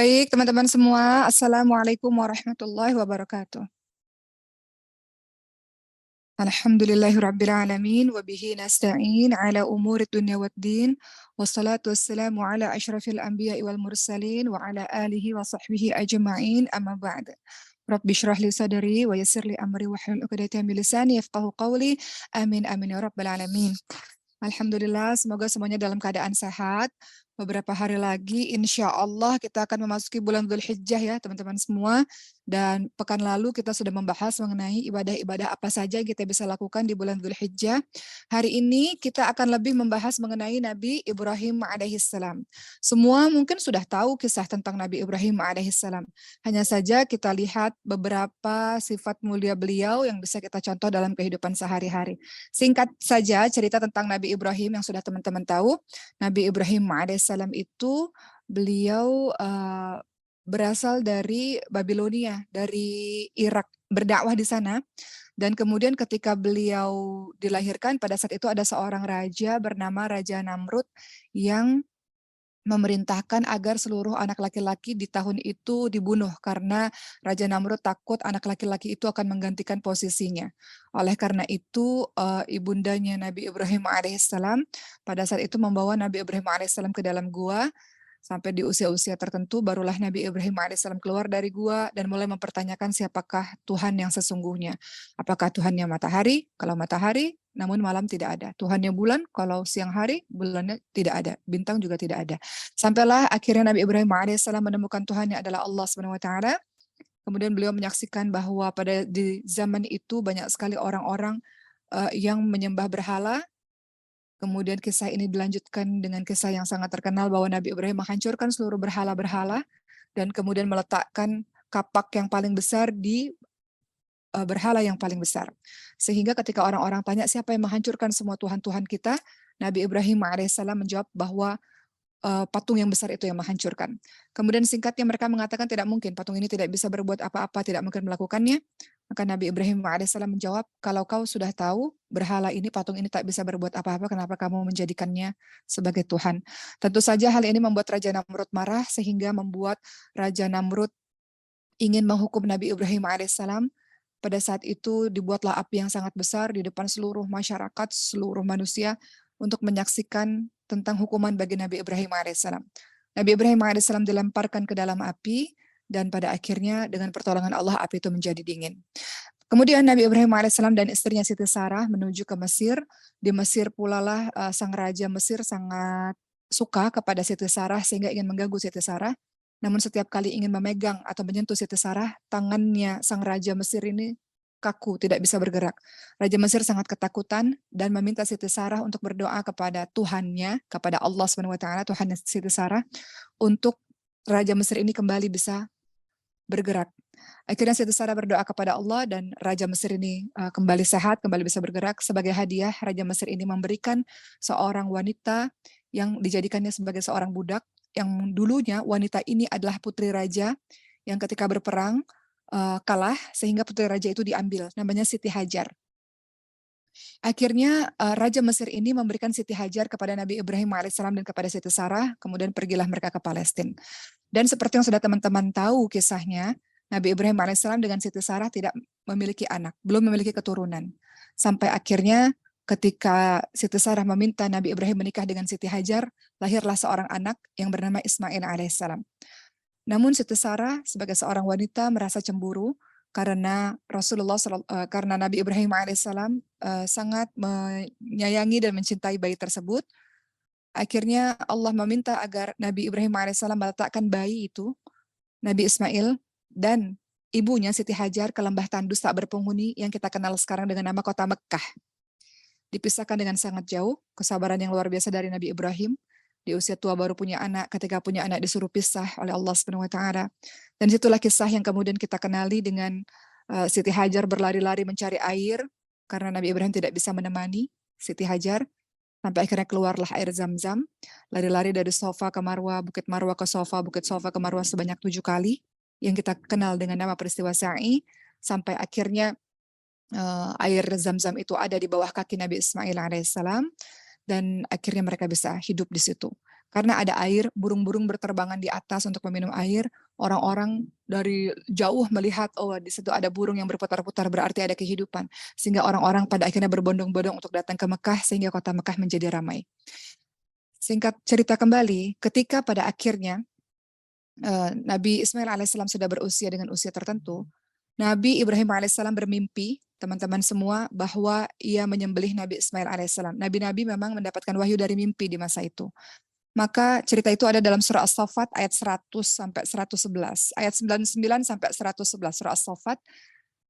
Baik, teman-teman semua. Assalamualaikum warahmatullahi wabarakatuh. Alhamdulillahirrabbilalamin. Wabihi nasta'in ala umuri dunya waddin. Wassalatu wassalamu ala ashrafil anbiya'i wal mursalin. Wa ala alihi wa sahbihi ajma'in. Amma ba'd. Rabbi syrah li sadari wa yassir li amri wa hlul 'uqdatam min lisani yafqahu qawli. Amin amin ya rabbal alamin. Alhamdulillah, semoga semuanya dalam keadaan sehat. Beberapa hari lagi, insya Allah kita akan memasuki bulan Dzulhijjah ya, teman-teman semua. Dan pekan lalu kita sudah membahas mengenai ibadah-ibadah apa saja yang kita bisa lakukan di bulan Dzulhijjah. Hari ini kita akan lebih membahas mengenai Nabi Ibrahim alaihissalam. Semua mungkin sudah tahu kisah tentang Nabi Ibrahim alaihissalam. Hanya saja kita lihat beberapa sifat mulia beliau yang bisa kita contoh dalam kehidupan sehari-hari. Singkat saja cerita tentang Nabi Ibrahim yang sudah teman-teman tahu. Nabi Ibrahim alaihissalam itu beliau berasal dari Babilonia, dari Irak, berdakwah di sana. Dan kemudian ketika beliau dilahirkan, pada saat itu ada seorang raja bernama Raja Namrud yang memerintahkan agar seluruh anak laki-laki di tahun itu dibunuh karena Raja Namrud takut anak laki-laki itu akan menggantikan posisinya. Oleh karena itu ibundanya Nabi Ibrahim alaihissalam pada saat itu membawa Nabi Ibrahim alaihissalam ke dalam gua. Sampai di usia-usia tertentu barulah Nabi Ibrahim alaihissalam keluar dari gua dan mulai mempertanyakan siapakah Tuhan yang sesungguhnya. Apakah Tuhannya matahari? Kalau matahari, namun malam tidak ada. Tuhannya bulan, kalau siang hari, bulannya tidak ada. Bintang juga tidak ada. Sampailah akhirnya Nabi Ibrahim alaihissalam menemukan Tuhannya adalah Allah Subhanahu wa taala. Kemudian beliau menyaksikan bahwa di zaman itu banyak sekali orang-orang yang menyembah berhala. Kemudian kisah ini dilanjutkan dengan kisah yang sangat terkenal bahwa Nabi Ibrahim menghancurkan seluruh berhala-berhala dan kemudian meletakkan kapak yang paling besar di berhala yang paling besar. Sehingga ketika orang-orang tanya siapa yang menghancurkan semua Tuhan-Tuhan kita, Nabi Ibrahim alaihissalam menjawab bahwa patung yang besar itu yang menghancurkan. Kemudian singkatnya mereka mengatakan tidak mungkin, patung ini tidak bisa berbuat apa-apa, tidak mungkin melakukannya. Maka Nabi Ibrahim alaihissalam menjawab, kalau kau sudah tahu berhala ini, patung ini tak bisa berbuat apa-apa, kenapa kamu menjadikannya sebagai Tuhan? Tentu saja hal ini membuat Raja Namrud marah, sehingga membuat Raja Namrud ingin menghukum Nabi Ibrahim alaihissalam. Pada saat itu dibuatlah api yang sangat besar di depan seluruh masyarakat, seluruh manusia, untuk menyaksikan tentang hukuman bagi Nabi Ibrahim alaihissalam. Nabi Ibrahim alaihissalam dilemparkan ke dalam api, dan pada akhirnya dengan pertolongan Allah api itu menjadi dingin. Kemudian Nabi Ibrahim alaihissalam dan istrinya Siti Sarah menuju ke Mesir. Di Mesir pula lah sang raja Mesir sangat suka kepada Siti Sarah sehingga ingin mengganggu Siti Sarah. Namun setiap kali ingin memegang atau menyentuh Siti Sarah, tangannya sang raja Mesir ini kaku, tidak bisa bergerak. Raja Mesir sangat ketakutan dan meminta Siti Sarah untuk berdoa kepada Tuhannya, kepada Allah SWT, Tuhan Siti Sarah, untuk Raja Mesir ini kembali bisa bergerak. Akhirnya Siti Sarah berdoa kepada Allah dan Raja Mesir ini kembali sehat, kembali bisa bergerak. Sebagai hadiah, Raja Mesir ini memberikan seorang wanita yang dijadikannya sebagai seorang budak, yang dulunya wanita ini adalah putri raja yang ketika berperang kalah, sehingga putri raja itu diambil, namanya Siti Hajar. Akhirnya Raja Mesir ini memberikan Siti Hajar kepada Nabi Ibrahim alaihissalam dan kepada Siti Sarah, kemudian pergilah mereka ke Palestina. Dan seperti yang sudah teman-teman tahu kisahnya, Nabi Ibrahim alaihissalam dengan Siti Sarah tidak memiliki anak, belum memiliki keturunan. Sampai akhirnya ketika Siti Sarah meminta Nabi Ibrahim menikah dengan Siti Hajar, lahirlah seorang anak yang bernama Ismail alaihissalam. Namun Siti Sarah sebagai seorang wanita merasa cemburu karena karena Nabi Ibrahim alaihissalam sangat menyayangi dan mencintai bayi tersebut. Akhirnya Allah meminta agar Nabi Ibrahim alaihissalam meletakkan bayi itu, Nabi Ismail, dan ibunya Siti Hajar ke lembah tandus tak berpenghuni yang kita kenal sekarang dengan nama kota Mekkah. Dipisahkan dengan sangat jauh, kesabaran yang luar biasa dari Nabi Ibrahim. Di usia tua baru punya anak, ketika punya anak disuruh pisah oleh Allah Subhanahu wa taala. Dan situlah kisah yang kemudian kita kenali dengan Siti Hajar berlari-lari mencari air karena Nabi Ibrahim tidak bisa menemani Siti Hajar. Sampai akhirnya keluarlah air Zam-Zam, lari-lari dari Sofa ke Marwa, Bukit Marwa ke Sofa, Bukit Sofa ke Marwa sebanyak 7 kali, yang kita kenal dengan nama peristiwa Sa'i, sampai akhirnya air Zam-Zam itu ada di bawah kaki Nabi Ismail alaihissalam, dan akhirnya mereka bisa hidup di situ. Karena ada air, burung-burung berterbangan di atas untuk meminum air. Orang-orang dari jauh melihat, oh di situ ada burung yang berputar-putar, berarti ada kehidupan. Sehingga orang-orang pada akhirnya berbondong-bondong untuk datang ke Mekah, sehingga kota Mekah menjadi ramai. Singkat cerita kembali, ketika pada akhirnya Nabi Ismail alaihissalam sudah berusia dengan usia tertentu, Nabi Ibrahim alaihissalam bermimpi, teman-teman semua, bahwa ia menyembelih Nabi Ismail alaihissalam. Nabi-nabi memang mendapatkan wahyu dari mimpi di masa itu. Maka cerita itu ada dalam surah As-Saffat ayat 100 sampai 111. Ayat 99 sampai 111 surah As-Saffat.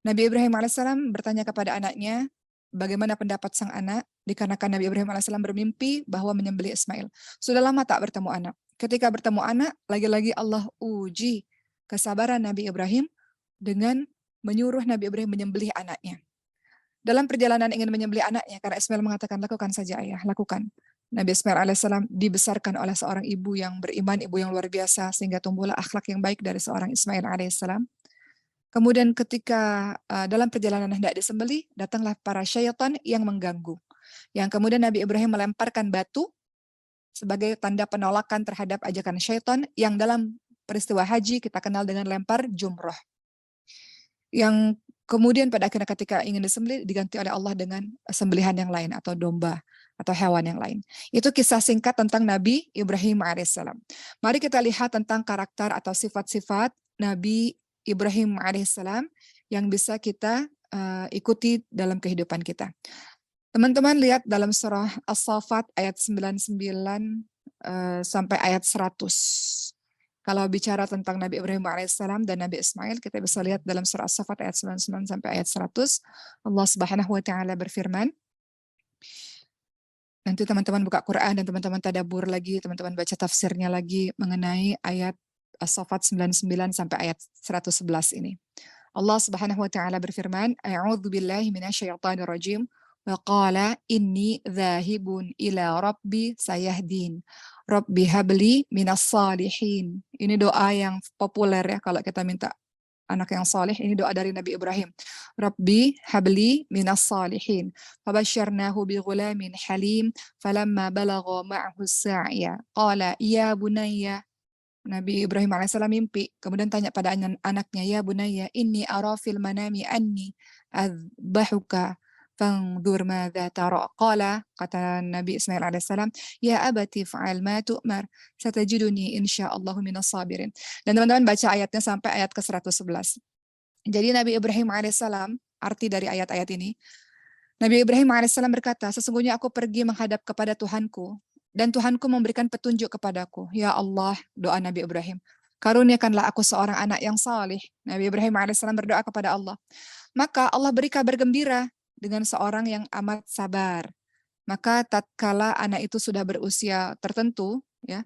Nabi Ibrahim alaihissalam bertanya kepada anaknya, bagaimana pendapat sang anak, dikarenakan Nabi Ibrahim alaihissalam bermimpi bahwa menyembelih Ismail. Sudah lama tak bertemu anak. Ketika bertemu anak, lagi-lagi Allah uji kesabaran Nabi Ibrahim dengan menyuruh Nabi Ibrahim menyembelih anaknya. Dalam perjalanan ingin menyembelih anaknya, karena Ismail mengatakan, lakukan saja ayah, lakukan. Nabi Ismail alaihissalam dibesarkan oleh seorang ibu yang beriman, ibu yang luar biasa, sehingga tumbuhlah akhlak yang baik dari seorang Ismail alaihissalam. Kemudian ketika dalam perjalanan hendak disembelih, datanglah para syaitan yang mengganggu. Yang kemudian Nabi Ibrahim melemparkan batu sebagai tanda penolakan terhadap ajakan syaitan yang dalam peristiwa haji kita kenal dengan lempar jumroh. Yang kemudian pada akhirnya ketika ingin disembelih diganti oleh Allah dengan sembelihan yang lain atau domba atau hewan yang lain. Itu kisah singkat tentang Nabi Ibrahim alaihissalam. Mari kita lihat tentang karakter atau sifat-sifat Nabi Ibrahim alaihissalam yang bisa kita ikuti dalam kehidupan kita. Teman-teman lihat dalam surah As-Saffat ayat 99 sampai ayat 100. Kalau bicara tentang Nabi Ibrahim alaihissalam dan Nabi Ismail, kita bisa lihat dalam surah As-Saffat ayat 99 sampai ayat 100. Allah Subhanahu wa taala berfirman, nanti teman-teman buka Quran dan teman-teman tadabbur lagi, teman-teman baca tafsirnya lagi mengenai ayat As-Saffat 99 sampai ayat 111 ini. Allah Subhanahu wa taala berfirman, A'udzu billahi minasyaitonir rajim. Wa qala inni dzahibun ila rabbi sayahdin. Rabbi habli minas salihin. Ini doa yang populer ya kalau kita minta anak yang saleh, ini doa dari Nabi Ibrahim. Rabbi habli minas salihin. Fabasyarnahu bi ghulamin halim falamma balagha ma'ahu as-sa'ya qala ya bunayya. Nabi Ibrahim alaihissalam mimpi, kemudian tanya pada anaknya, ya bunayya inni ara fil manami anni adzbahuka fanzur madza tara. Qala, kata Nabi Ismail alaihissalam, ya abati fa'al ma tu'mar satajiduni insyaallahu minas sabirin. Dan teman-teman baca ayatnya sampai ayat ke-111. Jadi Nabi Ibrahim alaihissalam, arti dari ayat-ayat ini, Nabi Ibrahim alaihissalam berkata, sesungguhnya aku pergi menghadap kepada Tuhanku, dan Tuhanku memberikan petunjuk kepadaku. Ya Allah, doa Nabi Ibrahim, karuniakanlah aku seorang anak yang saleh. Nabi Ibrahim alaihissalam berdoa kepada Allah. Maka Allah beri kabar gembira dengan seorang yang amat sabar. Maka tatkala anak itu sudah berusia tertentu, ya,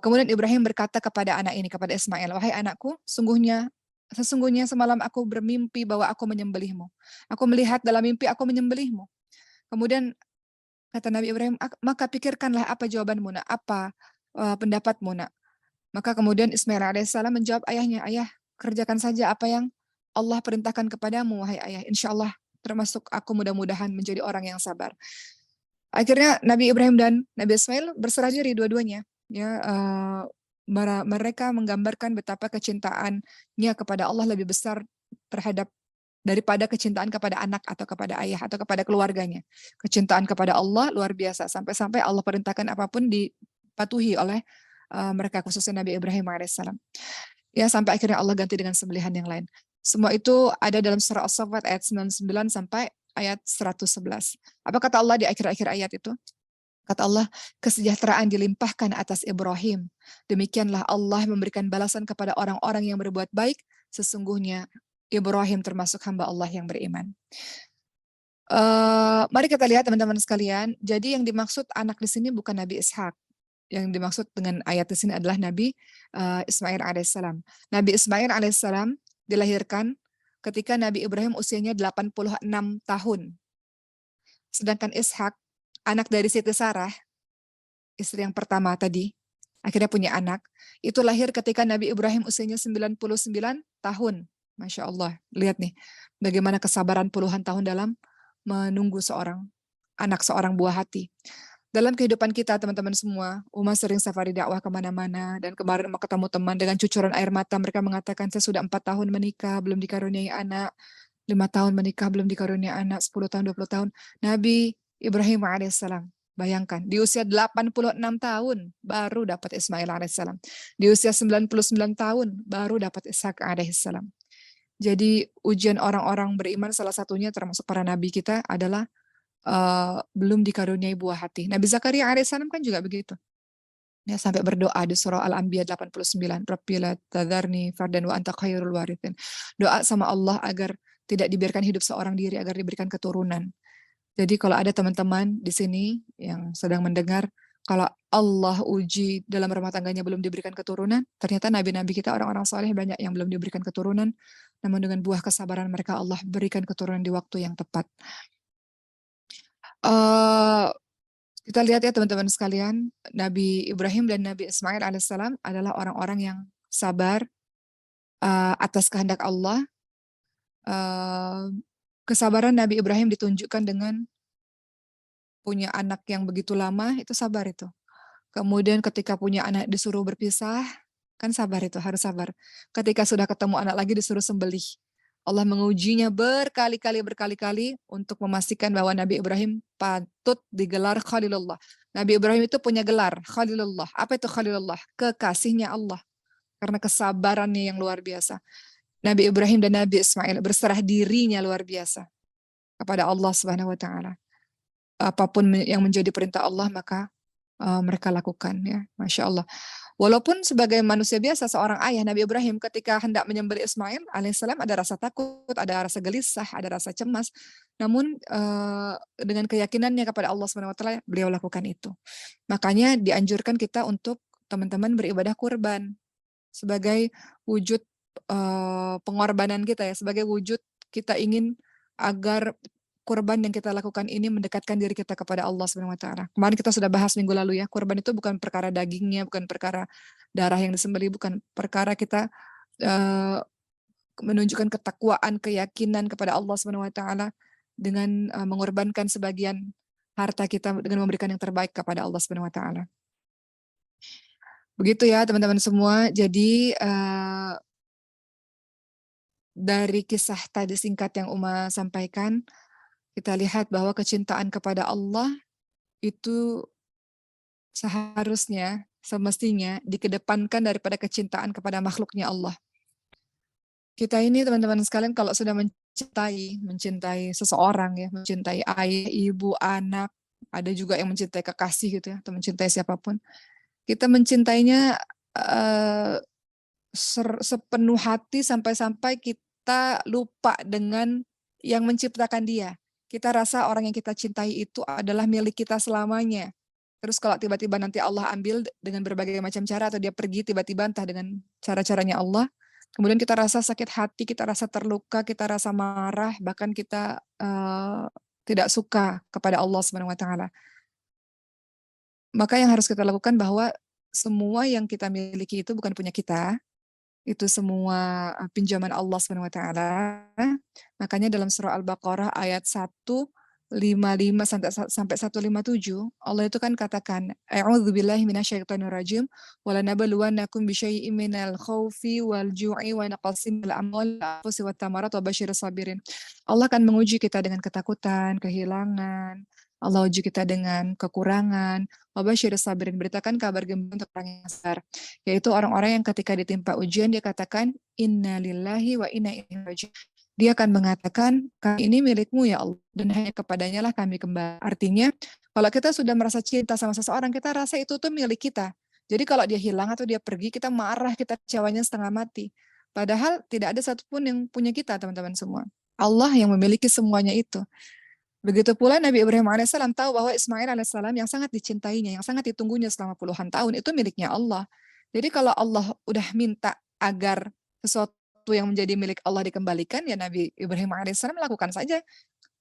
kemudian Ibrahim berkata kepada anak ini, kepada Ismail, wahai anakku, sesungguhnya semalam aku bermimpi bahwa aku menyembelihmu. Aku melihat dalam mimpi aku menyembelihmu. Kemudian kata Nabi Ibrahim, maka pikirkanlah apa jawabanmu nak, apa pendapatmu nak. Maka kemudian Ismail alaihissalam menjawab ayahnya, ayah kerjakan saja apa yang Allah perintahkan kepadamu, wahai ayah. Insya Allah termasuk aku mudah-mudahan menjadi orang yang sabar. Akhirnya Nabi Ibrahim dan Nabi Ismail berserah diri dua-duanya. Ya, mereka menggambarkan betapa kecintaannya kepada Allah lebih besar terhadap daripada kecintaan kepada anak atau kepada ayah atau kepada keluarganya. Kecintaan kepada Allah luar biasa, sampai-sampai Allah perintahkan apapun dipatuhi oleh mereka, khususnya Nabi Ibrahim alaihissalam. Ya, sampai akhirnya Allah ganti dengan sembelihan yang lain. Semua itu ada dalam surah As-Saffat ayat 99 sampai ayat 111. Apa kata Allah di akhir-akhir ayat itu? Kata Allah, kesejahteraan dilimpahkan atas Ibrahim. Demikianlah Allah memberikan balasan kepada orang-orang yang berbuat baik. Sesungguhnya Ibrahim termasuk hamba Allah yang beriman. Mari kita lihat teman-teman sekalian. Jadi yang dimaksud anak di sini bukan Nabi Ishak. Yang dimaksud dengan ayat di sini adalah Nabi Ismail alaihissalam. Nabi Ismail alaihissalam dilahirkan ketika Nabi Ibrahim usianya 86 tahun. Sedangkan Ishak, anak dari Siti Sarah, istri yang pertama tadi, akhirnya punya anak, itu lahir ketika Nabi Ibrahim usianya 99 tahun. Masya Allah, lihat nih, bagaimana kesabaran puluhan tahun dalam menunggu seorang anak, seorang buah hati. Dalam kehidupan kita teman-teman semua, Uma sering safari dakwah kemana-mana, dan kemarin Uma ketemu teman dengan cucuran air mata, mereka mengatakan saya sudah 4 tahun menikah, belum dikaruniai anak, 5 tahun menikah, belum dikaruniai anak, 10 tahun, 20 tahun. Nabi Ibrahim alaihissalam, bayangkan, di usia 86 tahun baru dapat Ismail alaihissalam. Di usia 99 tahun baru dapat Ishak alaihissalam. Jadi ujian orang-orang beriman salah satunya termasuk para nabi kita adalah belum dikaruniai buah hati. Nabi Zakaria alaihissalam kan juga begitu. Ya, sampai berdoa di surah Al-Anbiya 89, Rabbi la tadharni fardan wa anta khairul warithin. Doa sama Allah agar tidak dibiarkan hidup seorang diri, agar diberikan keturunan. Jadi kalau ada teman-teman di sini yang sedang mendengar, kalau Allah uji dalam rumah tangganya belum diberikan keturunan, ternyata nabi-nabi kita orang-orang soleh banyak yang belum diberikan keturunan, namun dengan buah kesabaran mereka Allah berikan keturunan di waktu yang tepat. Kita lihat ya teman-teman sekalian, Nabi Ibrahim dan Nabi Ismail alaihissalam adalah orang-orang yang sabar atas kehendak Allah. Kesabaran Nabi Ibrahim ditunjukkan dengan punya anak yang begitu lama, itu sabar itu. Kemudian ketika punya anak disuruh berpisah, kan sabar itu, harus sabar. Ketika sudah ketemu anak lagi disuruh sembelih. Allah mengujinya berkali-kali untuk memastikan bahwa Nabi Ibrahim patut digelar Khalilullah. Nabi Ibrahim itu punya gelar Khalilullah. Apa itu Khalilullah? Kekasihnya Allah. Karena kesabarannya yang luar biasa. Nabi Ibrahim dan Nabi Ismail berserah dirinya luar biasa kepada Allah Subhanahu wa taala. Apapun yang menjadi perintah Allah maka mereka lakukan, ya, Masya Allah. Walaupun sebagai manusia biasa, seorang ayah, Nabi Ibrahim ketika hendak menyembelih Ismail alaihissalam ada rasa takut, ada rasa gelisah, ada rasa cemas. Namun dengan keyakinannya kepada Allah Subhanahu Wa Taala, beliau lakukan itu. Makanya dianjurkan kita untuk teman-teman beribadah kurban sebagai wujud pengorbanan kita, ya, sebagai wujud kita ingin agar kurban yang kita lakukan ini mendekatkan diri kita kepada Allah Subhanahu wa taala. Kemarin kita sudah bahas minggu lalu, ya, kurban itu bukan perkara dagingnya, bukan perkara darah yang disembelih, bukan perkara kita menunjukkan ketakwaan, keyakinan kepada Allah Subhanahu wa taala dengan mengorbankan sebagian harta kita dengan memberikan yang terbaik kepada Allah Subhanahu wa taala. Begitu ya teman-teman semua. Jadi dari kisah tadi singkat yang Uma sampaikan, kita lihat bahwa kecintaan kepada Allah itu seharusnya, semestinya dikedepankan daripada kecintaan kepada makhluknya Allah. Kita ini teman-teman sekalian kalau sudah mencintai seseorang, ya, mencintai ayah, ibu, anak, ada juga yang mencintai kekasih gitu, ya, atau mencintai siapapun. Kita mencintainya sepenuh hati sampai-sampai kita lupa dengan yang menciptakan dia. Kita rasa orang yang kita cintai itu adalah milik kita selamanya. Terus kalau tiba-tiba nanti Allah ambil dengan berbagai macam cara, atau dia pergi tiba-tiba entah dengan cara-caranya Allah, kemudian kita rasa sakit hati, kita rasa terluka, kita rasa marah, bahkan kita tidak suka kepada Allah Subhanahu wa taala. Maka yang harus kita lakukan bahwa semua yang kita miliki itu bukan punya kita, itu semua pinjaman Allah Subhanahu wa taala. Makanya dalam surah Al-Baqarah ayat 155 sampai 157, Allah itu kan katakan, A'udzubillahi minasyaitonirrajim, walanabluwannakum bisyai'im minal khaufi wal ju'i wa naqsin minal amwali wal anfusi wat thamarat wa basyirus sabirin. Allah akan menguji kita dengan ketakutan, kehilangan. Allah uji kita dengan kekurangan. Wa basyirus sabirin, beritakan kabar gembira untuk orang yang sabar, yaitu orang-orang yang ketika ditimpa ujian dia katakan innalillahi wa inna ilaihi raji'un. Dia akan mengatakan, kami ini milikmu ya Allah, dan hanya kepadanya lah kami kembali. Artinya, kalau kita sudah merasa cinta sama seseorang, kita rasa itu tuh milik kita. Jadi kalau dia hilang atau dia pergi, kita marah, kita kecewanya setengah mati. Padahal tidak ada satupun yang punya kita, teman-teman semua. Allah yang memiliki semuanya itu. Begitu pula Nabi Ibrahim alaihissalam tahu bahwa Ismail alaihissalam yang sangat dicintainya, yang sangat ditunggunya selama puluhan tahun, itu miliknya Allah. Jadi kalau Allah udah minta agar sesuatu yang menjadi milik Allah dikembalikan, ya Nabi Ibrahim alaihissalam lakukan saja.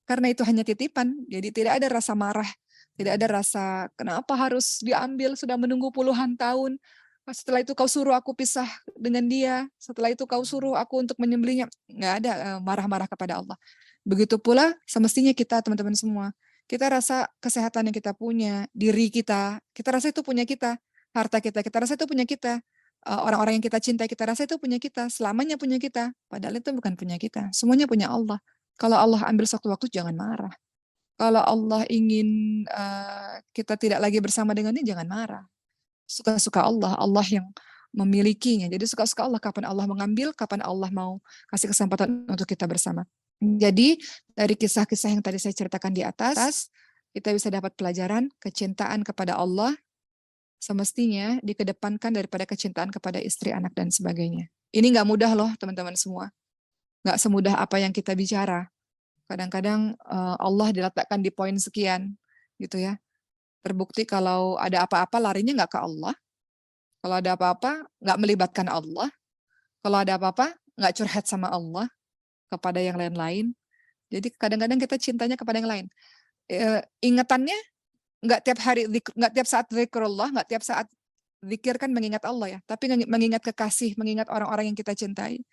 Karena itu hanya titipan, jadi tidak ada rasa marah, tidak ada rasa kenapa harus diambil, sudah menunggu puluhan tahun. Setelah itu kau suruh aku pisah dengan dia, setelah itu kau suruh aku untuk menyembelihnya. Nggak ada marah-marah kepada Allah. Begitu pula semestinya kita teman-teman semua, Kita rasa kesehatan yang kita punya, diri kita rasa itu punya kita, harta kita rasa itu punya kita, orang-orang yang kita cintai kita rasa itu punya kita, selamanya punya kita, padahal itu bukan punya kita, semuanya punya Allah. Kalau Allah ambil sewaktu-waktu jangan marah. Kalau Allah ingin, kita tidak lagi bersama dengannya jangan marah. Suka-suka Allah, Allah yang memilikinya. Jadi suka-suka Allah, kapan Allah mengambil, kapan Allah mau kasih kesempatan untuk kita bersama. Jadi dari kisah-kisah yang tadi saya ceritakan di atas, kita bisa dapat pelajaran kecintaan kepada Allah semestinya dikedepankan daripada kecintaan kepada istri, anak, dan sebagainya. Ini nggak mudah loh teman-teman semua. Nggak semudah apa yang kita bicara. Kadang-kadang Allah diletakkan di poin sekian gitu ya. Terbukti kalau ada apa-apa larinya nggak ke Allah. Kalau ada apa-apa nggak melibatkan Allah. Kalau ada apa-apa nggak curhat sama Allah kepada yang lain-lain. Jadi kadang-kadang kita cintanya kepada yang lain. Ingatannya nggak tiap hari, nggak tiap saat zikrullah, nggak tiap saat zikir kan mengingat Allah ya, tapi mengingat kekasih, mengingat orang-orang yang kita cintai.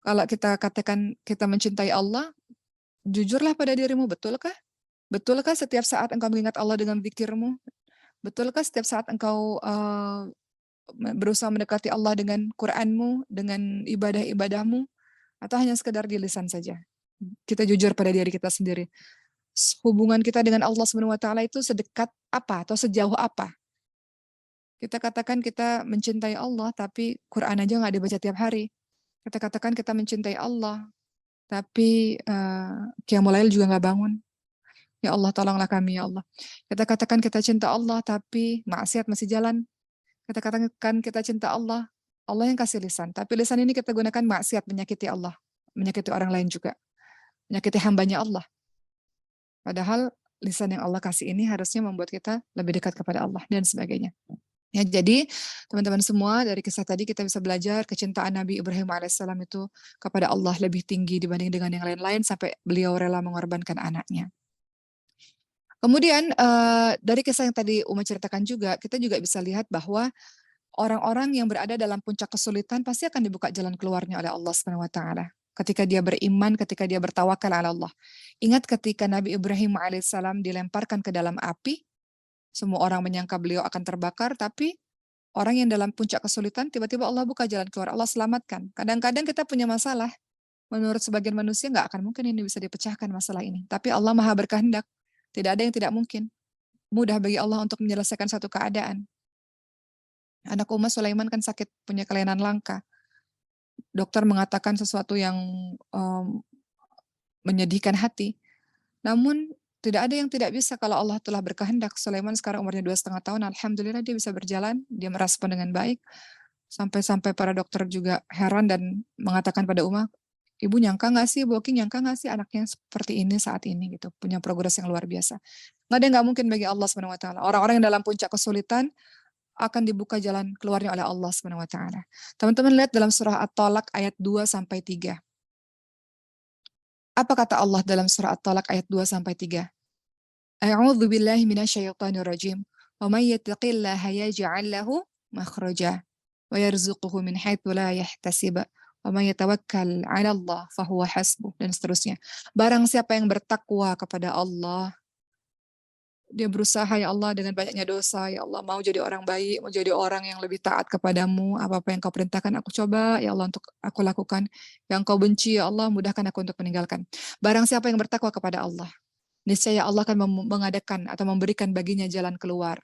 Kalau kita katakan kita mencintai Allah, jujurlah pada dirimu, betulkah? Betulkah setiap saat engkau mengingat Allah dengan zikirmu? Betulkah setiap saat engkau berusaha mendekati Allah dengan Qur'anmu, dengan ibadah-ibadahmu? Atau hanya sekedar di lisan saja? Kita jujur pada diri kita sendiri. Hubungan kita dengan Allah Subhanahu wa taala itu sedekat apa atau sejauh apa? Kita katakan kita mencintai Allah, tapi Quran aja nggak dibaca tiap hari. Kita katakan kita mencintai Allah, tapi Qiyamul Lail juga nggak bangun. Ya Allah, tolonglah kami, ya Allah. Kita katakan kita cinta Allah, tapi maksiat masih jalan. Kita katakan kita cinta Allah, Allah yang kasih lisan. Tapi lisan ini kita gunakan maksiat, menyakiti Allah, menyakiti orang lain juga, menyakiti hambanya Allah. Padahal lisan yang Allah kasih ini harusnya membuat kita lebih dekat kepada Allah dan sebagainya. Ya, jadi teman-teman semua dari kisah tadi kita bisa belajar kecintaan Nabi Ibrahim alaihissalam itu kepada Allah lebih tinggi dibanding dengan yang lain-lain sampai beliau rela mengorbankan anaknya. Kemudian dari kisah yang tadi Uma ceritakan juga, kita juga bisa lihat bahwa orang-orang yang berada dalam puncak kesulitan pasti akan dibuka jalan keluarnya oleh Allah Subhanahu wa taala. Ketika dia beriman, ketika dia bertawakal ala Allah. Ingat ketika Nabi Ibrahim alaihissalam dilemparkan ke dalam api, semua orang menyangka beliau akan terbakar, tapi orang yang dalam puncak kesulitan, tiba-tiba Allah buka jalan keluar, Allah selamatkan. Kadang-kadang kita punya masalah, menurut sebagian manusia nggak akan mungkin ini bisa dipecahkan masalah ini. Tapi Allah maha berkehendak, tidak ada yang tidak mungkin. Mudah bagi Allah untuk menyelesaikan satu keadaan. Anak Umar Sulaiman kan sakit, punya kelainan langka. Dokter mengatakan sesuatu yang menyedihkan hati. Namun tidak ada yang tidak bisa kalau Allah telah berkehendak. Sulaiman sekarang umurnya 2,5 tahun, alhamdulillah dia bisa berjalan, dia merespon dengan baik. Sampai-sampai para dokter juga heran dan mengatakan pada Uma, ibu nyangka nggak sih, Boki nyangka nggak sih anaknya seperti ini saat ini gitu, punya progres yang luar biasa. Nggak ada yang nggak mungkin bagi Allah Subhanahu Wa Taala. Orang-orang yang dalam puncak kesulitan akan dibuka jalan keluarnya oleh Allah Subhanahu Wa Taala. Teman-teman lihat dalam surah At-Talaq ayat 2-3. Apa kata Allah dalam surah At-Talaq ayat 2-3? A'udzu billahi minasyaitonir rajim. Wa may yattaqillaha yaj'al lahu makhraja wa yarzuquhu min haitsu la yahtasib. Wa may yatawakkal 'ala Allah fahuwa hasbuh, dan seterusnya. Barang siapa yang bertakwa kepada Allah, dia berusaha ya Allah dengan banyaknya dosa, ya Allah mau jadi orang baik, mau jadi orang yang lebih taat kepadamu, apa-apa yang kau perintahkan aku coba ya Allah untuk aku lakukan, yang kau benci ya Allah mudahkan aku untuk meninggalkan. Barang siapa yang bertakwa kepada Allah, niscaya Allah akan mengadakan atau memberikan baginya jalan keluar.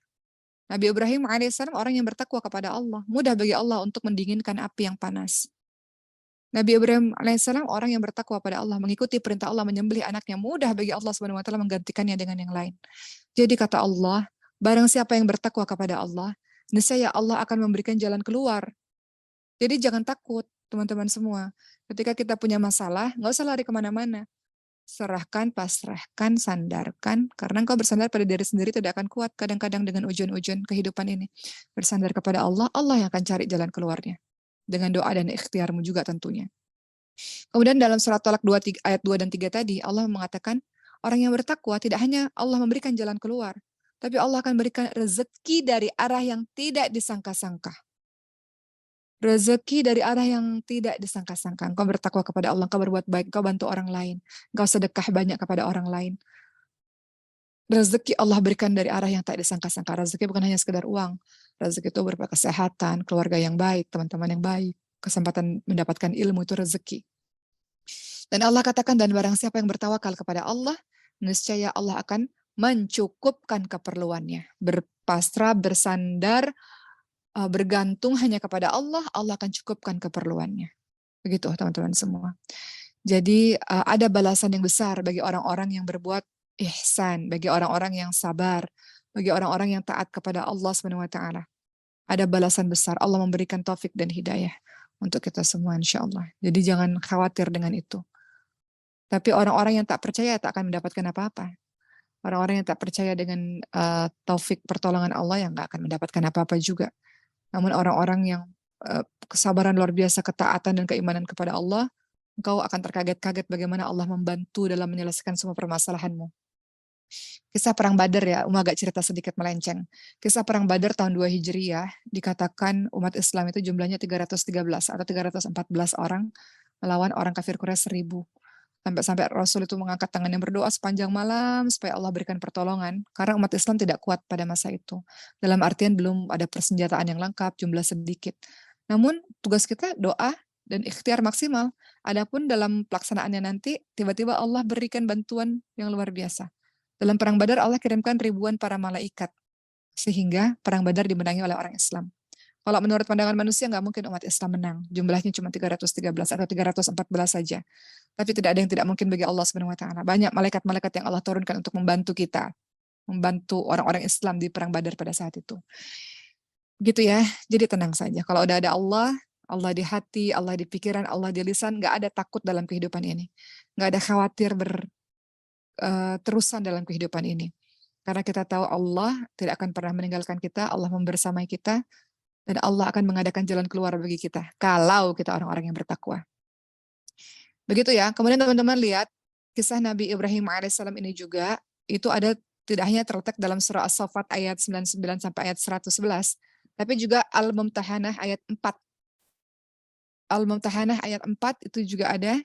Nabi Ibrahim alaihissalam orang yang bertakwa kepada Allah. Mudah bagi Allah untuk mendinginkan api yang panas. Nabi Ibrahim alaihissalam orang yang bertakwa pada Allah, mengikuti perintah Allah menyembelih anaknya. Mudah bagi Allah Subhanahu wa taala menggantikannya dengan yang lain. Jadi kata Allah, barang siapa yang bertakwa kepada Allah, niscaya Allah akan memberikan jalan keluar. Jadi jangan takut, teman-teman semua. Ketika kita punya masalah, nggak usah lari kemana-mana. Serahkan, pasrahkan, sandarkan, karena engkau bersandar pada diri sendiri tidak akan kuat kadang-kadang dengan ujian-ujian kehidupan ini. Bersandar kepada Allah, Allah yang akan cari jalan keluarnya. Dengan doa dan ikhtiarmu juga tentunya. Kemudian dalam surat Talaq 2, ayat 2 dan 3 tadi, Allah mengatakan, orang yang bertakwa tidak hanya Allah memberikan jalan keluar, tapi Allah akan berikan rezeki dari arah yang tidak disangka-sangka. Rezeki dari arah yang tidak disangka-sangka. Engkau bertakwa kepada Allah, engkau berbuat baik, engkau bantu orang lain, engkau sedekah banyak kepada orang lain. Rezeki Allah berikan dari arah yang tak disangka-sangka. Rezeki bukan hanya sekedar uang. Rezeki itu berupa kesehatan, keluarga yang baik, teman-teman yang baik, kesempatan mendapatkan ilmu itu rezeki. Dan Allah katakan, dan barang siapa yang bertawakal kepada Allah, niscaya Allah akan mencukupkan keperluannya. Berpasrah, bersandar, bergantung hanya kepada Allah, Allah akan cukupkan keperluannya. Begitu teman-teman semua. Jadi ada balasan yang besar bagi orang-orang yang berbuat ihsan, bagi orang-orang yang sabar, bagi orang-orang yang taat kepada Allah Subhanahu wa taala. Ada balasan besar. Allah memberikan taufik dan hidayah untuk kita semua insya Allah. Jadi jangan khawatir dengan itu. Tapi orang-orang yang tak percaya tak akan mendapatkan apa-apa. Orang-orang yang tak percaya dengan taufik pertolongan Allah yang nggak akan mendapatkan apa-apa juga. Namun orang-orang yang kesabaran luar biasa, ketaatan dan keimanan kepada Allah, engkau akan terkaget-kaget bagaimana Allah membantu dalam menyelesaikan semua permasalahanmu. Kisah Perang Badar ya, agak cerita sedikit melenceng. Kisah Perang Badar tahun 2 Hijriyah, dikatakan umat Islam itu jumlahnya 313 atau 314 orang, melawan orang kafir Quraisy 1000. Sampai-sampai Rasul itu mengangkat tangannya berdoa sepanjang malam supaya Allah berikan pertolongan. Karena umat Islam tidak kuat pada masa itu. Dalam artian belum ada persenjataan yang lengkap, jumlah sedikit. Namun tugas kita doa dan ikhtiar maksimal. Adapun dalam pelaksanaannya nanti, tiba-tiba Allah berikan bantuan yang luar biasa. Dalam Perang Badar Allah kirimkan ribuan para malaikat. Sehingga Perang Badar dimenangi oleh orang Islam. Kalau menurut pandangan manusia nggak mungkin umat Islam menang. Jumlahnya cuma 313 atau 314 saja. Tapi tidak ada yang tidak mungkin bagi Allah Subhanahu wa taala. Banyak malaikat-malaikat yang Allah turunkan untuk membantu kita, membantu orang-orang Islam di Perang Badar pada saat itu. Gitu ya. Jadi tenang saja. Kalau udah ada Allah, Allah di hati, Allah di pikiran, Allah di lisan, nggak ada takut dalam kehidupan ini. Nggak ada khawatir terusan dalam kehidupan ini. Karena kita tahu Allah tidak akan pernah meninggalkan kita, Allah membersamai kita, dan Allah akan mengadakan jalan keluar bagi kita kalau kita orang-orang yang bertakwa. Begitu ya. Kemudian teman-teman lihat kisah Nabi Ibrahim alaihissalam ini juga itu ada tidak hanya terletak dalam surah As-Saffat ayat 99 sampai ayat 111, tapi juga Al-Mumtahanah ayat 4. Al-Mumtahanah ayat 4 itu juga ada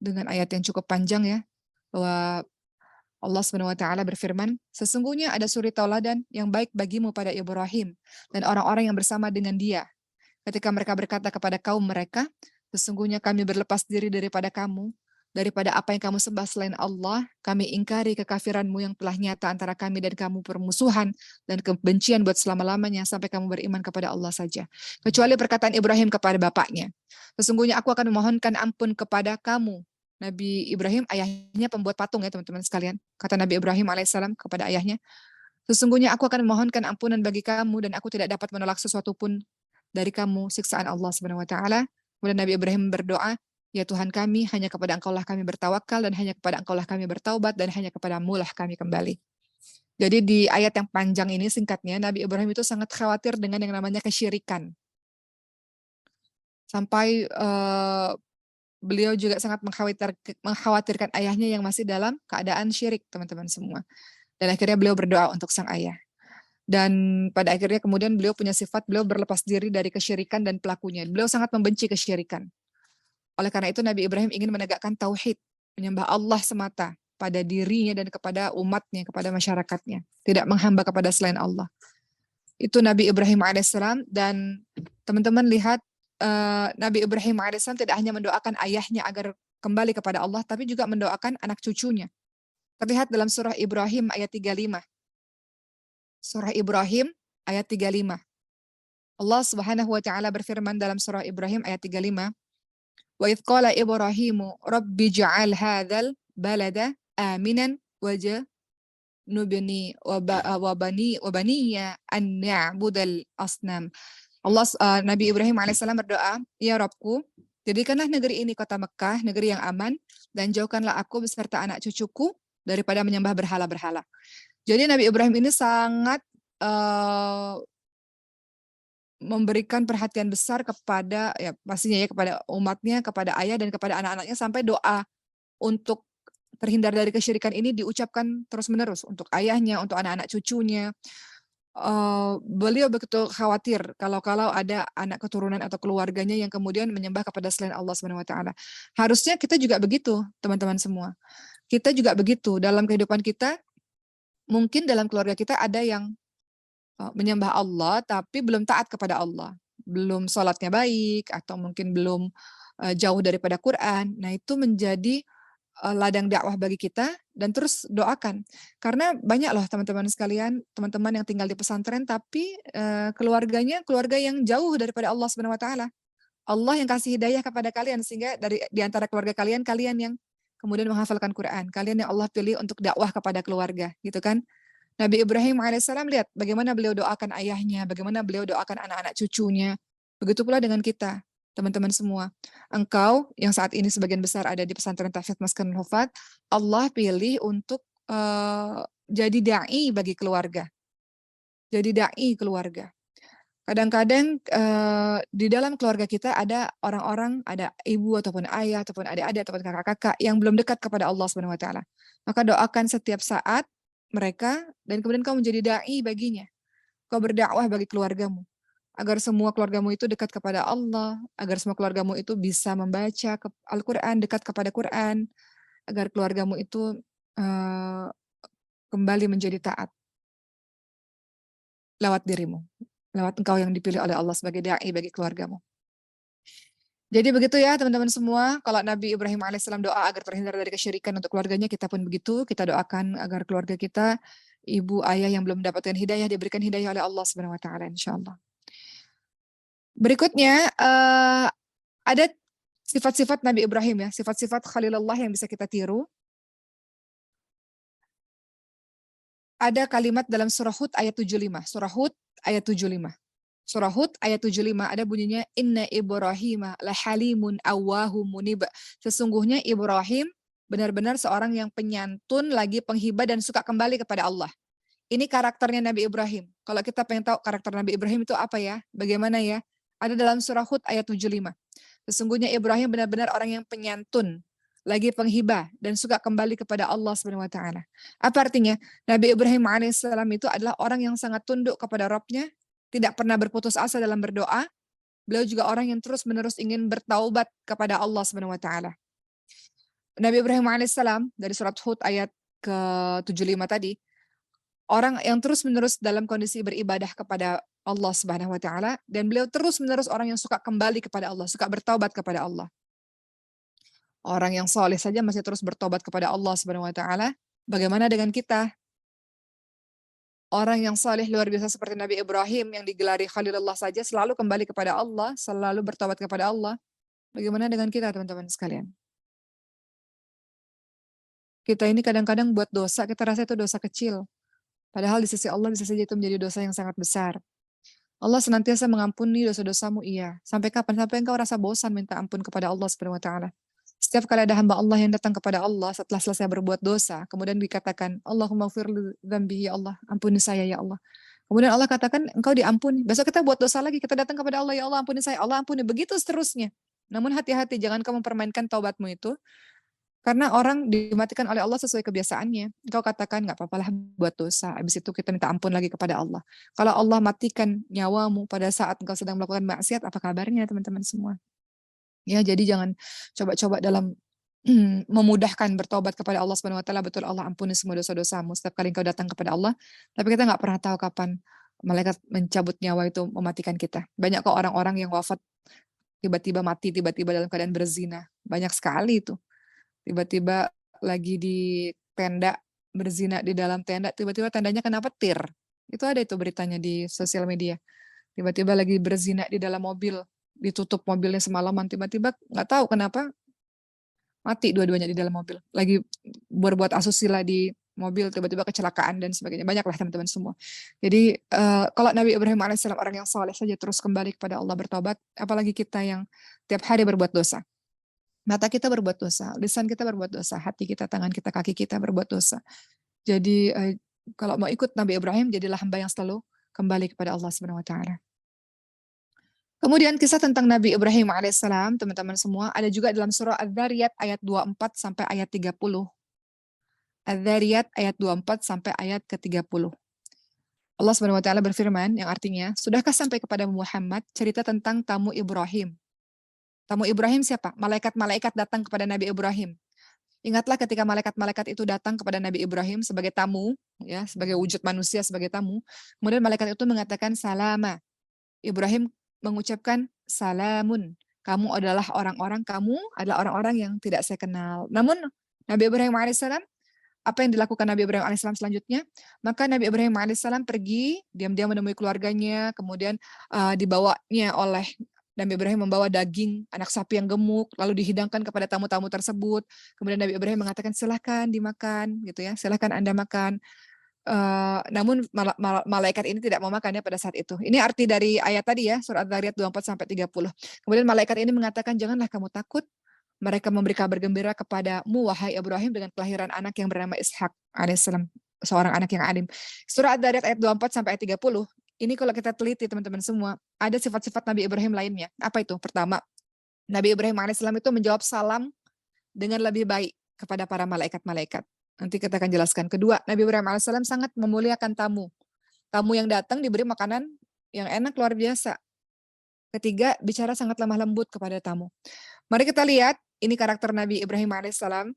dengan ayat yang cukup panjang ya, bahwa Allah Subhanahu wa taala berfirman, sesungguhnya ada suri tauladan yang baik bagimu pada Ibrahim dan orang-orang yang bersama dengan dia. Ketika mereka berkata kepada kaum mereka, sesungguhnya kami berlepas diri daripada kamu, daripada apa yang kamu sembah selain Allah, kami ingkari kekafiranmu yang telah nyata antara kami dan kamu, permusuhan dan kebencian buat selama-lamanya sampai kamu beriman kepada Allah saja. Kecuali perkataan Ibrahim kepada bapaknya, sesungguhnya aku akan memohonkan ampun kepada kamu. Nabi Ibrahim ayahnya pembuat patung ya teman-teman sekalian. Kata Nabi Ibrahim alaihissalam kepada ayahnya, sesungguhnya aku akan memohonkan ampunan bagi kamu dan aku tidak dapat menolak sesuatu pun dari kamu siksaan Allah Subhanahu wa taala. Kemudian Nabi Ibrahim berdoa, ya Tuhan kami, hanya kepada Engkau lah kami bertawakal dan hanya kepada Engkau lah kami bertaubat dan hanya kepadamu lah kami kembali. Jadi di ayat yang panjang ini singkatnya, Nabi Ibrahim itu sangat khawatir dengan yang namanya kesyirikan. Sampai beliau juga sangat mengkhawatirkan ayahnya yang masih dalam keadaan syirik, teman-teman semua. Dan akhirnya beliau berdoa untuk sang ayah. Dan pada akhirnya kemudian beliau punya sifat, beliau berlepas diri dari kesyirikan dan pelakunya. Beliau sangat membenci kesyirikan. Oleh karena itu Nabi Ibrahim ingin menegakkan tauhid, menyembah Allah semata pada dirinya dan kepada umatnya, kepada masyarakatnya. Tidak menghamba kepada selain Allah. Itu Nabi Ibrahim alaihissalam. Dan teman-teman lihat, Nabi Ibrahim alaihissalam tidak hanya mendoakan ayahnya agar kembali kepada Allah, tapi juga mendoakan anak cucunya. Terlihat dalam surah Ibrahim ayat 35. Surah Ibrahim ayat 35. Allah Subhanahu wa taala berfirman dalam surah Ibrahim ayat 35, "Wa idz qala Ibrahimu rabbi ja'al hadzal balada aminan wajnubni wa baniya an na'budal asnam." Nabi Ibrahim alaihissalam berdoa, "Ya Rabbku, jadikanlah negeri ini kota Mekah, negeri yang aman, dan jauhkanlah aku beserta anak cucuku daripada menyembah berhala-berhala." Jadi Nabi Ibrahim ini sangat memberikan perhatian besar kepada ya pastinya ya kepada umatnya, kepada ayah dan kepada anak-anaknya, sampai doa untuk terhindar dari kesyirikan ini diucapkan terus-menerus untuk ayahnya, untuk anak-anak cucunya. Beliau begitu khawatir kalau ada anak keturunan atau keluarganya yang kemudian menyembah kepada selain Allah Subhanahu wa taala. Harusnya kita juga begitu, teman-teman semua. Kita juga begitu dalam kehidupan kita. mungkin dalam keluarga kita ada yang menyembah Allah tapi belum taat kepada Allah, belum sholatnya baik atau mungkin belum jauh daripada Quran. Nah, itu menjadi ladang dakwah bagi kita dan terus doakan. Karena banyak loh teman-teman sekalian, teman-teman yang tinggal di pesantren tapi keluarganya keluarga yang jauh daripada Allah Subhanahu wa taala. Allah yang kasih hidayah kepada kalian sehingga dari di antara keluarga kalian, kalian yang kemudian menghafalkan Quran, kalian yang Allah pilih untuk dakwah kepada keluarga, gitu kan. Nabi Ibrahim alaihissalam lihat bagaimana beliau doakan ayahnya, bagaimana beliau doakan anak-anak cucunya. Begitu pula dengan kita, teman-teman semua. Engkau yang saat ini sebagian besar ada di pesantren Tahfidz Maskanul Hufat, Allah pilih untuk jadi dai bagi keluarga. Jadi dai keluarga. Kadang-kadang di dalam keluarga kita ada orang-orang, ada ibu ataupun ayah ataupun adik-adik ataupun kakak-kakak yang belum dekat kepada Allah Subhanahu wa taala. Maka doakan setiap saat mereka dan kemudian kau menjadi dai baginya. Kau berdakwah bagi keluargamu agar semua keluargamu itu dekat kepada Allah, agar semua keluargamu itu bisa membaca Al-Qur'an, dekat kepada Quran, agar keluargamu itu kembali menjadi taat lewat dirimu, lewat engkau yang dipilih oleh Allah sebagai dai bagi keluargamu. Jadi begitu ya teman-teman semua, kalau Nabi Ibrahim alaihissalam doa agar terhindar dari kesyirikan untuk keluarganya, kita pun begitu, kita doakan agar keluarga kita, ibu, ayah yang belum mendapatkan hidayah, diberikan hidayah oleh Allah Subhanahu wa taala insyaallah. Berikutnya ada sifat-sifat Nabi Ibrahim ya, sifat-sifat Khalilullah yang bisa kita tiru. Ada kalimat dalam surah Hud ayat 75, surah Hud ayat 75. Surah Hud ayat 75 ada bunyinya inna Ibrahim la halimun awwahum munib. Sesungguhnya Ibrahim benar-benar seorang yang penyantun, lagi penghibah dan suka kembali kepada Allah. Ini karakternya Nabi Ibrahim. Kalau kita pengen tahu karakter Nabi Ibrahim itu apa ya? Bagaimana ya? Ada dalam surah Hud ayat 75. Sesungguhnya Ibrahim benar-benar orang yang penyantun, lagi penghibah dan suka kembali kepada Allah Subhanahu wa taala. Apa artinya? Nabi Ibrahim alaihissalam itu adalah orang yang sangat tunduk kepada Rabb-nya, tidak pernah berputus asa dalam berdoa. Beliau juga orang yang terus-menerus ingin bertaubat kepada Allah Subhanahu wa taala. Nabi Ibrahim alaihissalam dari surat Hud ayat ke-75 tadi, orang yang terus-menerus dalam kondisi beribadah kepada Allah Subhanahu wa taala dan beliau terus-menerus orang yang suka kembali kepada Allah, suka bertaubat kepada Allah. Orang yang soleh saja masih terus bertobat kepada Allah Subhanahu wa taala. Bagaimana dengan kita? Orang yang saleh luar biasa seperti Nabi Ibrahim yang digelari Khalilullah saja selalu kembali kepada Allah, selalu bertobat kepada Allah. Bagaimana dengan kita teman-teman sekalian? Kita ini kadang-kadang buat dosa, kita rasa itu dosa kecil. Padahal di sisi Allah bisa saja itu menjadi dosa yang sangat besar. Allah senantiasa mengampuni dosa-dosamu, iya. Sampai kapan? Sampai engkau rasa bosan minta ampun kepada Allah Subhanahu wa taala. Setiap kali ada hamba Allah yang datang kepada Allah setelah selesai berbuat dosa, kemudian dikatakan, Allahumma gfir li dzambi, ya Allah, ampuni saya ya Allah. Kemudian Allah katakan, engkau diampuni. Besok kita buat dosa lagi, kita datang kepada Allah, ya Allah ampuni saya, Allah ampuni. Begitu seterusnya. Namun hati-hati, jangan kamu mempermainkan taubatmu itu, karena orang dimatikan oleh Allah sesuai kebiasaannya. Engkau katakan, nggak apa-apalah buat dosa. Habis itu kita minta ampun lagi kepada Allah. Kalau Allah matikan nyawamu pada saat engkau sedang melakukan maksiat, apa kabarnya teman-teman semua? Ya, jadi jangan coba-coba dalam memudahkan bertobat kepada Allah Subhanahu wa taala. Betul, Allah ampuni semua dosa-dosamu setiap kali engkau datang kepada Allah. Tapi kita nggak pernah tahu kapan malaikat mencabut nyawa itu mematikan kita. Banyak kok orang-orang yang wafat tiba-tiba mati, tiba-tiba dalam keadaan berzina. Banyak sekali itu. Tiba-tiba lagi di tenda berzina di dalam tenda, tiba-tiba tendanya kena petir. Itu ada itu beritanya di sosial media. Tiba-tiba lagi berzina di dalam mobil, ditutup mobilnya semalaman, tiba-tiba nggak tahu kenapa mati dua-duanya di dalam mobil. Lagi berbuat asusila di mobil, tiba-tiba kecelakaan dan sebagainya. Banyaklah teman-teman semua. Jadi kalau Nabi Ibrahim alaihissalam orang yang saleh saja terus kembali kepada Allah bertobat, apalagi kita yang tiap hari berbuat dosa. Mata kita berbuat dosa, lisan kita berbuat dosa, hati kita, tangan kita, kaki kita berbuat dosa. Jadi kalau mau ikut Nabi Ibrahim, jadilah hamba yang selalu kembali kepada Allah Subhanahu wa taala. Kemudian kisah tentang Nabi Ibrahim alaihissalam, teman-teman semua, ada juga dalam surah Adz-Dzariyat ayat 24 sampai ayat 30. Adz-Dzariyat ayat 24 sampai ayat ke-30. Allah Subhanahu wa taala berfirman yang artinya, "Sudahkah sampai kepada Muhammad cerita tentang tamu Ibrahim?" Tamu Ibrahim siapa? Malaikat-malaikat datang kepada Nabi Ibrahim. Ingatlah ketika malaikat-malaikat itu datang kepada Nabi Ibrahim sebagai tamu, ya, sebagai wujud manusia, sebagai tamu. Kemudian malaikat itu mengatakan salama. Ibrahim mengucapkan salamun. Kamu adalah orang-orang yang tidak saya kenal. Namun Nabi Ibrahim alaihissalam, apa yang dilakukan Nabi Ibrahim alaihissalam selanjutnya? Maka Nabi Ibrahim alaihissalam pergi diam-diam menemui keluarganya, kemudian dibawanya oleh Nabi Ibrahim membawa daging anak sapi yang gemuk, lalu dihidangkan kepada tamu-tamu tersebut. Kemudian Nabi Ibrahim mengatakan, silahkan dimakan, gitu ya, silahkan Anda makan. Namun malaikat ini tidak mau makannya pada saat itu. Ini arti dari ayat tadi ya, surat Dzariyat 24-30. Kemudian malaikat ini mengatakan, janganlah kamu takut. Mereka memberi kabar gembira kepadamu, wahai Ibrahim, dengan kelahiran anak yang bernama Ishak alaihissalam, seorang anak yang alim. Surat Dzariyat ayat 24-30. Ini kalau kita teliti teman-teman semua, ada sifat-sifat Nabi Ibrahim lainnya. Apa itu? Pertama, Nabi Ibrahim alaihissalam itu menjawab salam dengan lebih baik kepada para malaikat-malaikat. Nanti kita akan jelaskan. Kedua, Nabi Ibrahim alaihissalam sangat memuliakan tamu. Tamu yang datang diberi makanan yang enak luar biasa. Ketiga, bicara sangat lemah lembut kepada tamu. Mari kita lihat, ini karakter Nabi Ibrahim alaihissalam.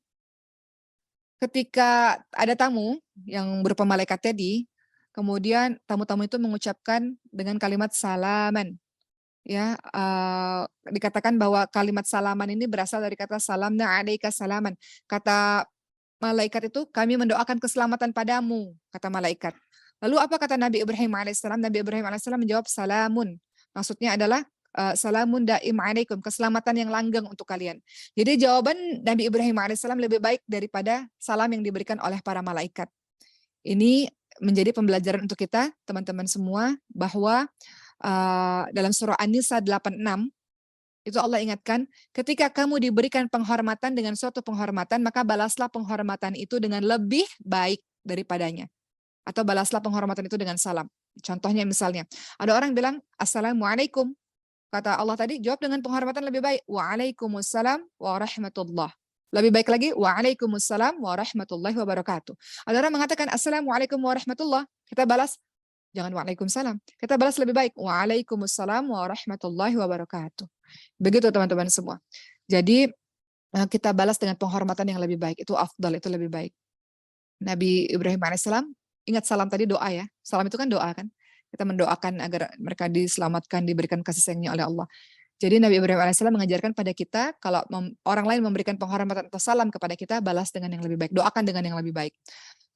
Ketika ada tamu yang berupa malaikat tadi, kemudian tamu-tamu itu mengucapkan dengan kalimat salaman. Ya, dikatakan bahwa kalimat salaman ini berasal dari kata salamna alaika salaman. Kata malaikat itu, kami mendoakan keselamatan padamu, kata malaikat. Lalu apa kata Nabi Ibrahim alaihissalam? Nabi Ibrahim alaihissalam menjawab salamun. Maksudnya adalah salamun daim alaikum, keselamatan yang langgeng untuk kalian. Jadi jawaban Nabi Ibrahim alaihissalam lebih baik daripada salam yang diberikan oleh para malaikat. Ini menjadi pembelajaran untuk kita, teman-teman semua, bahwa dalam surah An-Nisa 86, itu Allah ingatkan, ketika kamu diberikan penghormatan dengan suatu penghormatan, maka balaslah penghormatan itu dengan lebih baik daripadanya. Atau balaslah penghormatan itu dengan salam. Contohnya misalnya, ada orang bilang, Assalamualaikum. Kata Allah tadi, jawab dengan penghormatan lebih baik. Waalaikumsalam warahmatullah. Lebih baik lagi, waalaikumsalam warahmatullahi wabarakatuh. Ada orang mengatakan, Assalamualaikum warahmatullah. Kita balas, jangan waalaikumsalam. Kita balas lebih baik, waalaikumsalam warahmatullahi wabarakatuh. Begitu teman-teman semua. Jadi kita balas dengan penghormatan yang lebih baik. Itu afdal, itu lebih baik. Nabi Ibrahim alaihissalam, ingat salam tadi doa ya. Salam itu kan doa kan. Kita mendoakan agar mereka diselamatkan, diberikan kasih sayangnya oleh Allah. Jadi Nabi Ibrahim alaihissalam mengajarkan pada kita, kalau orang lain memberikan penghormatan atau salam kepada kita, balas dengan yang lebih baik. Doakan dengan yang lebih baik.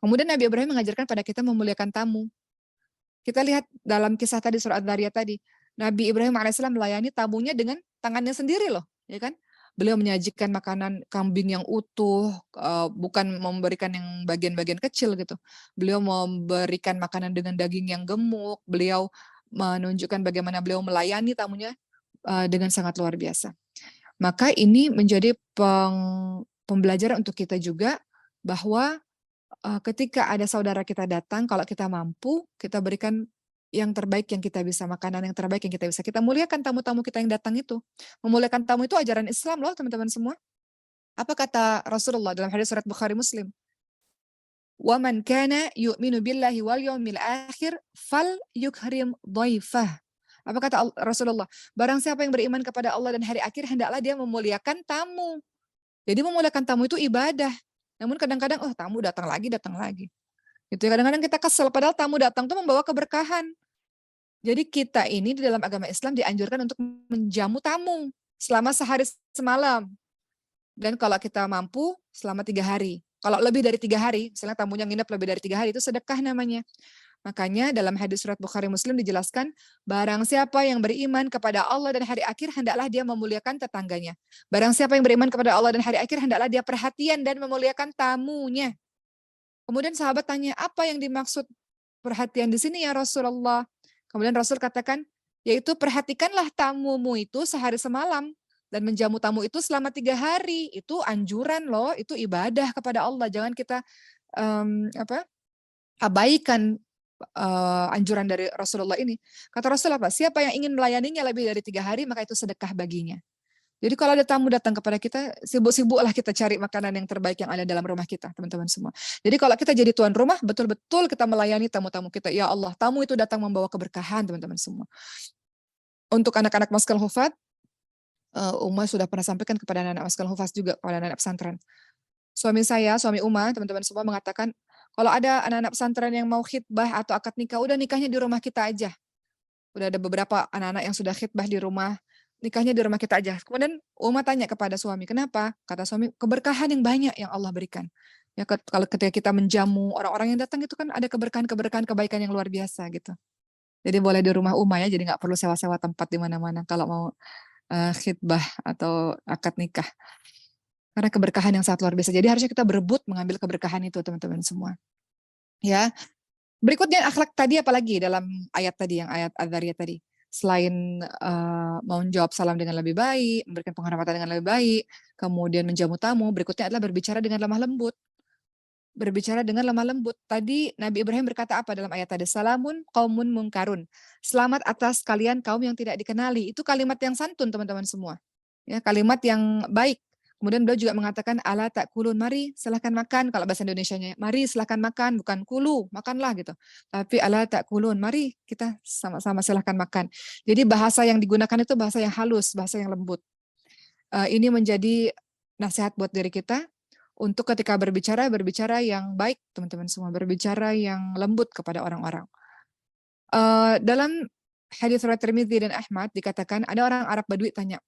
Kemudian Nabi Ibrahim mengajarkan pada kita memuliakan tamu. Kita lihat dalam kisah tadi, surat Dzariyat tadi, Nabi Ibrahim alaihissalam melayani tamunya dengan tangannya sendiri loh, ya kan? Beliau menyajikan makanan kambing yang utuh, bukan memberikan yang bagian-bagian kecil gitu. Beliau memberikan makanan dengan daging yang gemuk. Beliau menunjukkan bagaimana beliau melayani tamunya dengan sangat luar biasa. Maka ini menjadi pembelajaran untuk kita juga bahwa ketika ada saudara kita datang, kalau kita mampu, kita berikan yang terbaik yang kita bisa, makanan yang terbaik yang kita bisa. Kita muliakan tamu-tamu kita yang datang itu. Memuliakan tamu itu ajaran Islam loh teman-teman semua. Apa kata Rasulullah dalam hadis surat Bukhari Muslim? Wa man kana yu'minu billahi wal yawmil akhir fal yukrim dhaifah. Apa kata Rasulullah? Barang siapa yang beriman kepada Allah dan hari akhir, hendaklah dia memuliakan tamu. Jadi memuliakan tamu itu ibadah. Namun kadang-kadang, oh tamu datang lagi. Gitu ya. Kadang-kadang kita kesel, padahal tamu datang itu membawa keberkahan. Jadi kita ini di dalam agama Islam dianjurkan untuk menjamu tamu selama sehari semalam. Dan kalau kita mampu selama 3 hari. Kalau lebih dari 3 hari, misalnya tamunya nginep lebih dari 3 hari, itu sedekah namanya. Makanya dalam hadis surat Bukhari Muslim dijelaskan, barang siapa yang beriman kepada Allah dan hari akhir, hendaklah dia memuliakan tetangganya. Barang siapa yang beriman kepada Allah dan hari akhir, hendaklah dia perhatian dan memuliakan tamunya. Kemudian sahabat tanya, apa yang dimaksud perhatian di sini ya Rasulullah? Kemudian Rasul katakan, yaitu perhatikanlah tamumu itu sehari semalam dan menjamu tamu itu selama 3 hari. Itu anjuran loh, itu ibadah kepada Allah. Jangan kita abaikan anjuran dari Rasulullah ini. Kata Rasul apa? Siapa yang ingin melayaninya lebih dari 3 hari, maka itu sedekah baginya. Jadi kalau ada tamu datang kepada kita, sibuk-sibuklah kita cari makanan yang terbaik yang ada dalam rumah kita, teman-teman semua. Jadi kalau kita jadi tuan rumah, betul-betul kita melayani tamu-tamu kita. Ya Allah, tamu itu datang membawa keberkahan, teman-teman semua. Untuk anak-anak Maskal Hufaz, Uma sudah pernah sampaikan kepada anak-anak Maskal Hufaz juga, kepada anak pesantren. Suami Uma, teman-teman semua mengatakan, kalau ada anak-anak pesantren yang mau khitbah atau akad nikah, udah nikahnya di rumah kita aja. Udah ada beberapa anak-anak yang sudah khitbah di rumah, nikahnya di rumah kita aja. Kemudian Uma tanya kepada suami, kenapa? Kata suami, keberkahan yang banyak yang Allah berikan. Ya, kalau ketika kita menjamu orang-orang yang datang itu kan ada keberkahan-keberkahan kebaikan yang luar biasa gitu. Jadi boleh di rumah Uma ya, jadi nggak perlu sewa-sewa tempat di mana-mana kalau mau khitbah atau akad nikah. Karena keberkahan yang sangat luar biasa. Jadi harusnya kita berebut mengambil keberkahan itu, teman-teman semua. Ya. Berikutnya akhlak tadi apalagi dalam ayat tadi, yang ayat Adz-Dzariyat tadi. Selain mau menjawab salam dengan lebih baik, memberikan penghormatan dengan lebih baik, kemudian menjamu tamu, berikutnya adalah berbicara dengan lemah lembut. Berbicara dengan lemah lembut. Tadi Nabi Ibrahim berkata apa dalam ayat tadi? Salamun qaumun munkarun. Selamat atas kalian kaum yang tidak dikenali. Itu kalimat yang santun, teman-teman semua. Ya, kalimat yang baik. Kemudian beliau juga mengatakan ala takulun, mari silahkan makan. Kalau bahasa Indonesianya, mari silahkan makan, bukan kulu, makanlah gitu. Tapi ala takulun, mari kita sama-sama silahkan makan. Jadi bahasa yang digunakan itu bahasa yang halus, bahasa yang lembut. Ini menjadi nasihat buat diri kita untuk ketika berbicara yang baik, teman-teman semua, berbicara yang lembut kepada orang-orang. Dalam hadis riwayat Tirmidzi dan Ahmad dikatakan ada orang Arab Badui tanya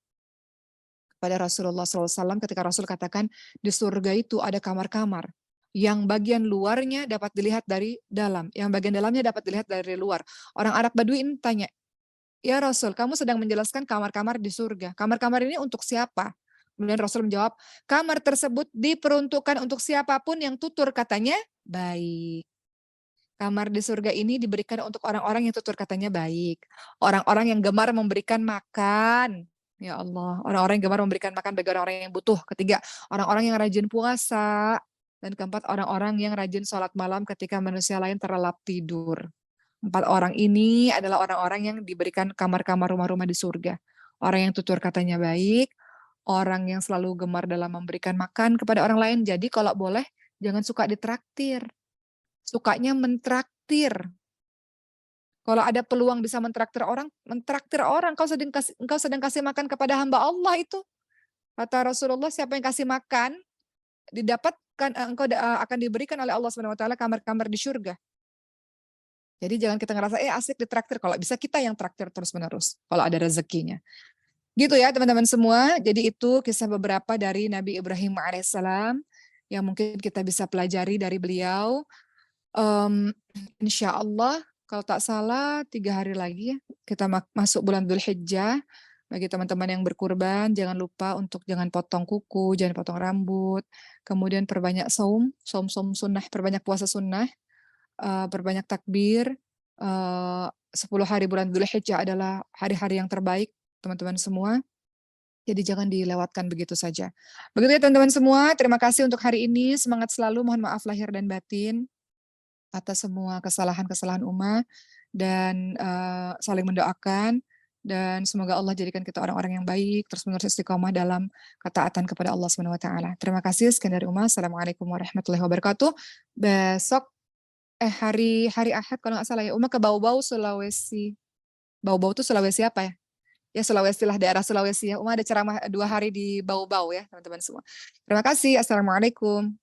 pada Rasulullah SAW ketika Rasul katakan di surga itu ada kamar-kamar yang bagian luarnya dapat dilihat dari dalam, yang bagian dalamnya dapat dilihat dari luar. Orang Arab Badui ini tanya, ya Rasul, kamu sedang menjelaskan kamar-kamar di surga. Kamar-kamar ini untuk siapa? Kemudian Rasul menjawab, kamar tersebut diperuntukkan untuk siapapun yang tutur katanya baik. Kamar di surga ini diberikan untuk orang-orang yang tutur katanya baik. Orang-orang yang gemar memberikan makan. Ya Allah, orang-orang yang gemar memberikan makan bagi orang-orang yang butuh. Ketiga, orang-orang yang rajin puasa. Dan keempat, orang-orang yang rajin sholat malam ketika manusia lain terlelap tidur. 4 orang ini adalah orang-orang yang diberikan kamar-kamar rumah-rumah di surga. Orang yang tutur katanya baik, orang yang selalu gemar dalam memberikan makan kepada orang lain. Jadi kalau boleh, jangan suka ditraktir. Sukanya mentraktir. Kalau ada peluang bisa mentraktir orang, mentraktir orang. Engkau sedang kasih makan kepada hamba Allah itu. Kata Rasulullah, siapa yang kasih makan, didapatkan engkau akan diberikan oleh Allah Subhanahu wa taala kamar-kamar di surga. Jadi jangan kita ngerasa asik ditraktir, kalau bisa kita yang traktir terus-menerus kalau ada rezekinya. Gitu ya teman-teman semua. Jadi itu kisah beberapa dari Nabi Ibrahim alaihissalam yang mungkin kita bisa pelajari dari beliau. Insya Allah kalau tak salah 3 hari lagi ya kita masuk bulan Dzulhijjah. Bagi teman-teman yang berkurban, jangan lupa untuk jangan potong kuku, jangan potong rambut. Kemudian perbanyak saum sunnah, perbanyak puasa sunnah, perbanyak takbir. 10 hari bulan Dzulhijjah adalah hari-hari yang terbaik, teman-teman semua. Jadi jangan dilewatkan begitu saja. Begitu ya teman-teman semua, terima kasih untuk hari ini. Semangat selalu, mohon maaf lahir dan batin atas semua kesalahan-kesalahan umat dan saling mendoakan dan semoga Allah jadikan kita orang-orang yang baik terus menerus istiqomah dalam ketaatan kepada Allah Subhanahu wa taala. Terima kasih, sekian dari Uma. Assalamualaikum warahmatullahi wabarakatuh. Besok hari Ahad kalau nggak salah ya, Uma ke Bau-Bau Sulawesi. Bau-Bau itu Sulawesi apa ya? Ya Sulawesi lah, daerah Sulawesi ya. Uma ada ceramah 2 hari di Bau-Bau ya teman-teman semua. Terima kasih. Assalamualaikum.